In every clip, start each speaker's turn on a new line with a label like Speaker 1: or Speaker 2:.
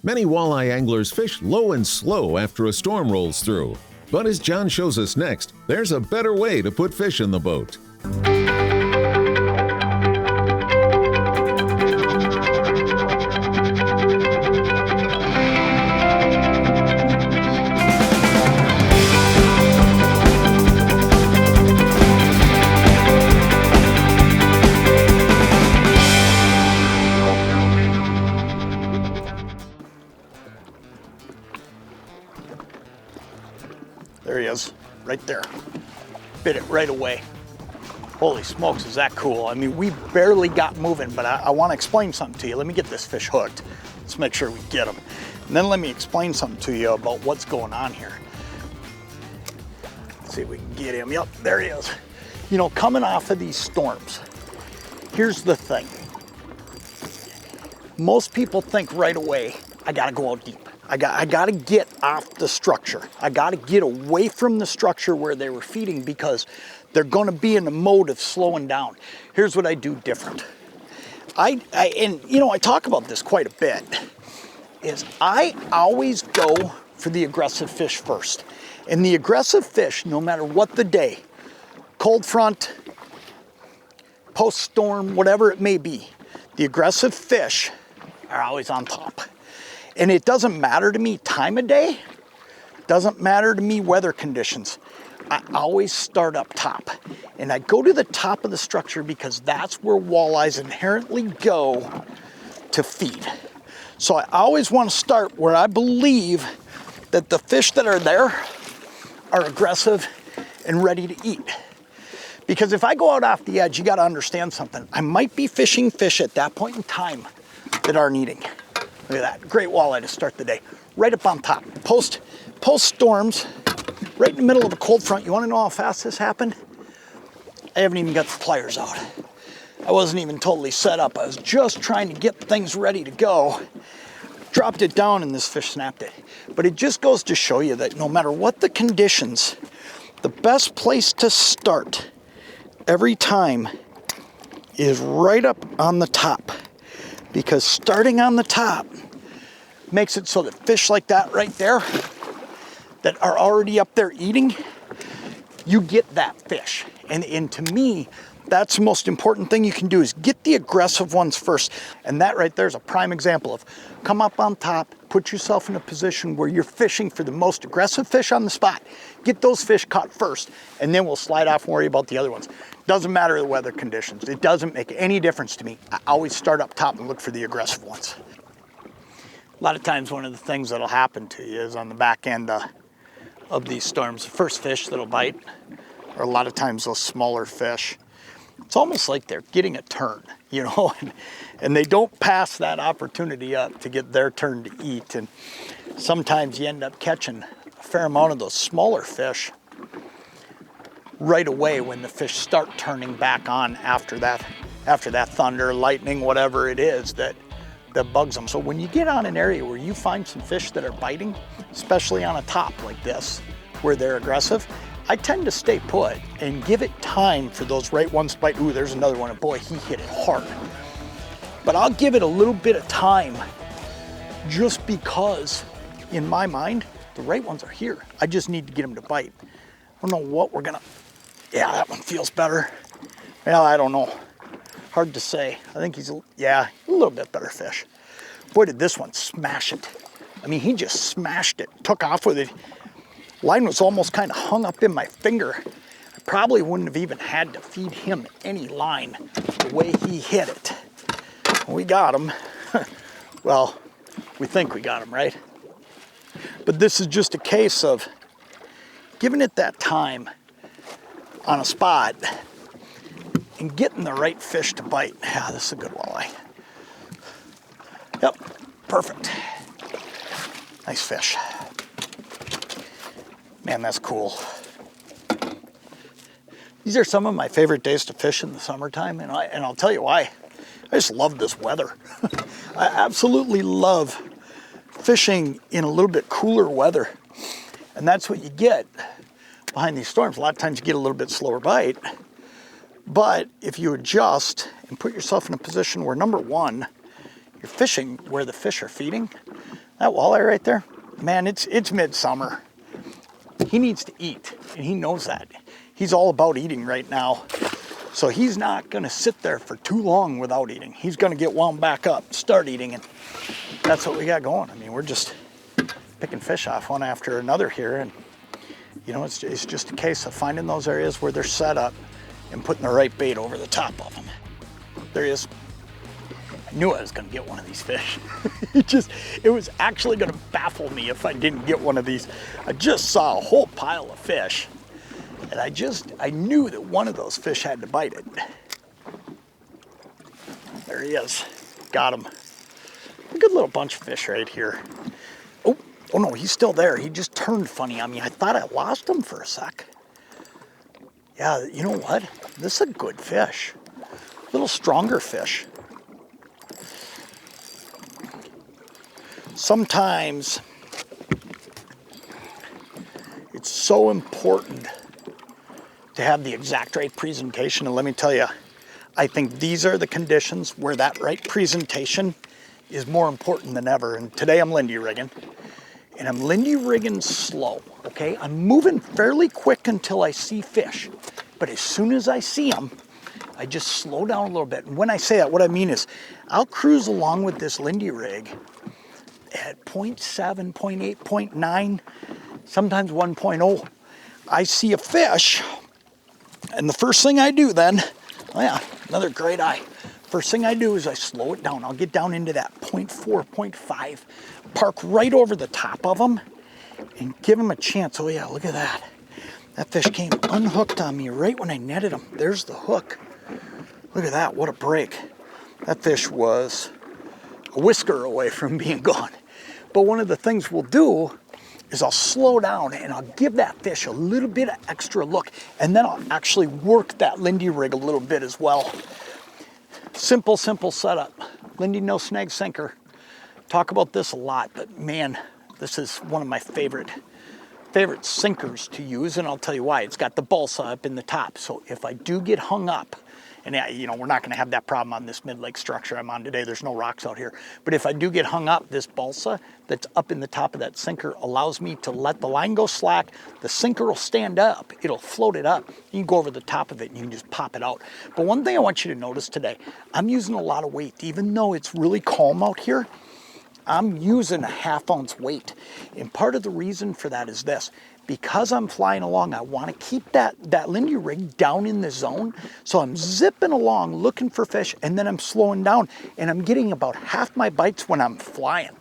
Speaker 1: Many walleye anglers fish low and slow after a storm rolls through. But as Jon shows us next, there's a better way to put fish in the boat.
Speaker 2: There he is, right there. Bit it right away. Holy smokes, is that cool? I mean, we barely got moving, but I want to explain something to you. Let me get this fish hooked. Let's make sure we get him. And then let me explain something to you about what's going on here. Let's see if we can get him. Yep, there he is. You know, coming off of these storms, here's the thing. Most people think right away, I gotta go out deep. I gotta get off the structure. I gotta get away from the structure where they were feeding because they're gonna be in the mode of slowing down. Here's what I do different. And you know, I talk about this quite a bit, is I always go for the aggressive fish first. And the aggressive fish, no matter what the day, cold front, post-storm, whatever it may be, the aggressive fish are always on top. And it doesn't matter to me time of day, doesn't matter to me weather conditions. I always start up top. And I go to the top of the structure because that's where walleyes inherently go to feed. So I always want to start where I believe that the fish that are there are aggressive and ready to eat. Because if I go out off the edge, you got to understand something. I might be fishing fish at that point in time that aren't eating. Look at that, great walleye to start the day. Right up on top, post storms, right in the middle of a cold front. You wanna know how fast this happened? I haven't even got the pliers out. I wasn't even totally set up. I was just trying to get things ready to go. Dropped it down and this fish snapped it. But it just goes to show you that no matter what the conditions, the best place to start every time is right up on the top. Because starting on the top makes it so that fish like that right there that are already up there eating, you get that fish. And to me, that's the most important thing you can do is get the aggressive ones first. And that right there is a prime example of come up on top, put yourself in a position where you're fishing for the most aggressive fish on the spot. Get those fish caught first, and then we'll slide off and worry about the other ones. Doesn't matter the weather conditions. It doesn't make any difference to me. I always start up top and look for the aggressive ones. A lot of times one of the things that'll happen to you is on the back end of these storms, the first fish that'll bite are a lot of times those smaller fish. It's almost like they're getting a turn, you know, and they don't pass that opportunity up to get their turn to eat. And sometimes you end up catching a fair amount of those smaller fish right away when the fish start turning back on after that thunder, lightning, whatever it is that bugs them. So when you get on an area where you find some fish that are biting, especially on a top like this, where they're aggressive, I tend to stay put and give it time for those right ones to bite. Ooh, there's another one, and boy, he hit it hard. But I'll give it a little bit of time just because, in my mind, the right ones are here. I just need to get them to bite. I don't know what we're gonna, yeah, that one feels better. Well, I don't know. Hard to say. I think he's, yeah, a little bit better fish. Boy, did this one smash it. I mean, he just smashed it, took off with it. Line was almost kind of hung up in my finger. I probably wouldn't have even had to feed him any line the way he hit it. We got him. Well, we think we got him, right? But this is just a case of giving it that time on a spot and getting the right fish to bite. Yeah, this is a good walleye. Yep, perfect. Nice fish. Man, that's cool. These are some of my favorite days to fish in the summertime, and I'll tell you why. I just love this weather. I absolutely love fishing in a little bit cooler weather. And that's what you get behind these storms. A lot of times you get a little bit slower bite. But if you adjust and put yourself in a position where, number one, you're fishing where the fish are feeding, That walleye right there, man, it's midsummer. He needs to eat, and he knows that. He's all about eating right now. So he's not gonna sit there for too long without eating. He's gonna get wound back up, start eating, and that's what we got going. I mean, we're just picking fish off one after another here, and you know, it's just a case of finding those areas where they're set up and putting the right bait over the top of them. There he is. I knew I was gonna get one of these fish. It was actually gonna baffle me if I didn't get one of these. I just saw a whole pile of fish, and I knew that one of those fish had to bite it. There he is, got him. A good little bunch of fish right here. Oh no, he's still there. He just turned funny on me. I thought I lost him for a sec. Yeah, you know what? This is a good fish. A little stronger fish. Sometimes it's so important to have the exact right presentation, and let me tell you, I think these are the conditions where that right presentation is more important than ever. And today I'm Lindy rigging, and I'm Lindy rigging slow, okay? I'm moving fairly quick until I see fish, but as soon as I see them, I just slow down a little bit. And when I say that, what I mean is I'll cruise along with this Lindy rig at 0.7, 0.8, 0.9, sometimes 1.0. I see a fish, and the first thing I do then, oh yeah, another great eye. First thing I do is I slow it down. I'll get down into that 0.4, 0.5, park right over the top of them, and give them a chance. Oh yeah, look at that. That fish came unhooked on me right when I netted him. There's the hook. Look at that, what a break. That fish was a whisker away from being gone. But one of the things we'll do is I'll slow down and I'll give that fish a little bit of extra look, and then I'll actually work that Lindy rig a little bit as well. Simple setup. Lindy No-Snagg sinker. Talk about this a lot, but man, this is one of my favorite sinkers to use, and I'll tell you why. It's got the balsa up in the top, so if I do get hung up, and you know, we're not gonna have that problem on this mid-lake structure I'm on today. There's no rocks out here. But if I do get hung up, this balsa that's up in the top of that sinker allows me to let the line go slack. The sinker will stand up. It'll float it up. You can go over the top of it and you can just pop it out. But one thing I want you to notice today, I'm using a lot of weight. Even though it's really calm out here, I'm using a 1/2 ounce weight. And part of the reason for that is this. Because I'm flying along, I want to keep that Lindy rig down in the zone. So I'm zipping along looking for fish, and then I'm slowing down, and I'm getting about half my bites when I'm flying.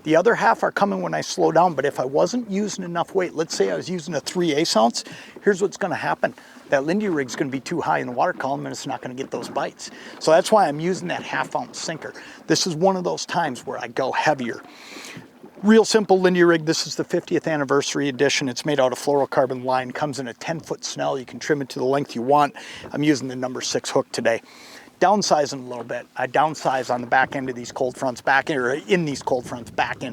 Speaker 2: The other half are coming when I slow down, but if I wasn't using enough weight, let's say I was using a 3/8 ounce, here's what's gonna happen. That Lindy rig's gonna be too high in the water column and it's not gonna get those bites. So that's why I'm using that 1/2 ounce sinker. This is one of those times where I go heavier. Real simple Lindy rig. This is the 50th anniversary edition. It's made out of fluorocarbon line, comes in a 10-foot snell. You can trim it to the length you want. I'm using the number 6 hook today. Downsizing a little bit. I downsize on the back end of these cold fronts, back into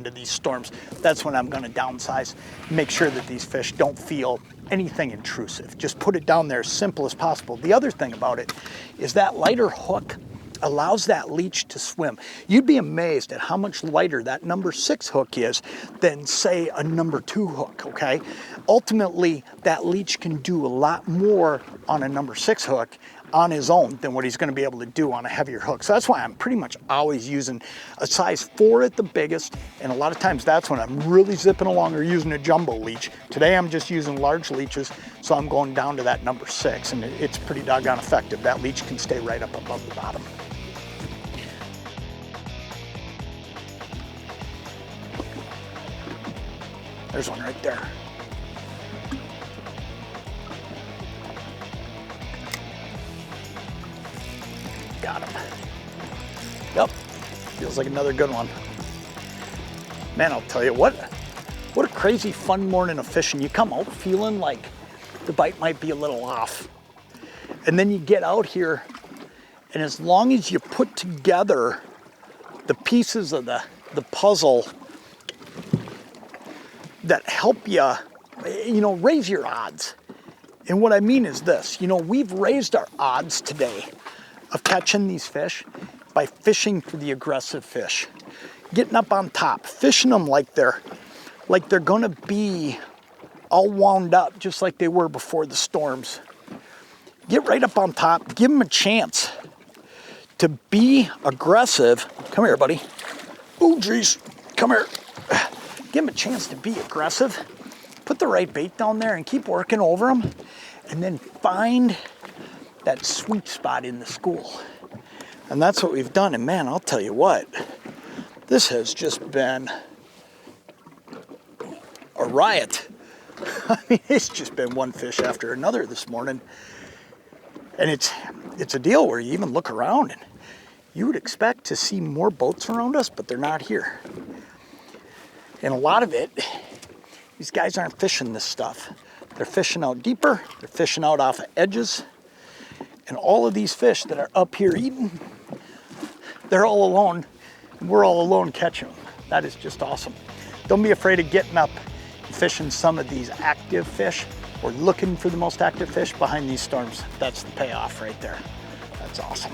Speaker 2: these storms. That's when I'm gonna downsize. Make sure that these fish don't feel anything intrusive. Just put it down there as simple as possible. The other thing about it is that lighter hook allows that leech to swim. You'd be amazed at how much lighter that number 6 hook is than, say, a number 2 hook, okay? Ultimately, that leech can do a lot more on a number 6 hook on his own than what he's gonna be able to do on a heavier hook. So that's why I'm pretty much always using a size 4 at the biggest, and a lot of times that's when I'm really zipping along or using a jumbo leech. Today I'm just using large leeches, so I'm going down to that number 6, and it's pretty doggone effective. That leech can stay right up above the bottom. There's one right there. Got him. Yep, feels like another good one. Man, I'll tell you what a crazy fun morning of fishing. You come out feeling like the bite might be a little off. And then you get out here, and as long as you put together the pieces of the puzzle that help you, raise your odds. And what I mean is this, we've raised our odds today of catching these fish by fishing for the aggressive fish. getting up on top, fishing them like they're gonna be all wound up, just like they were before the storms. Get right up on top, give them a chance to be aggressive. Come here, buddy. Oh, geez, come here. Give them a chance to be aggressive. Put the right bait down there and keep working over them. And then find that sweet spot in the school. And that's what we've done. And man, I'll tell you what, this has just been a riot. I mean, it's just been one fish after another this morning. And it's a deal where you even look around and you would expect to see more boats around us, but they're not here. And a lot of it, these guys aren't fishing this stuff. They're fishing out deeper, they're fishing out off of edges. And all of these fish that are up here eating, they're all alone, and we're all alone catching them. That is just awesome. Don't be afraid of getting up and fishing some of these active fish, or looking for the most active fish behind these storms. That's the payoff right there. That's awesome.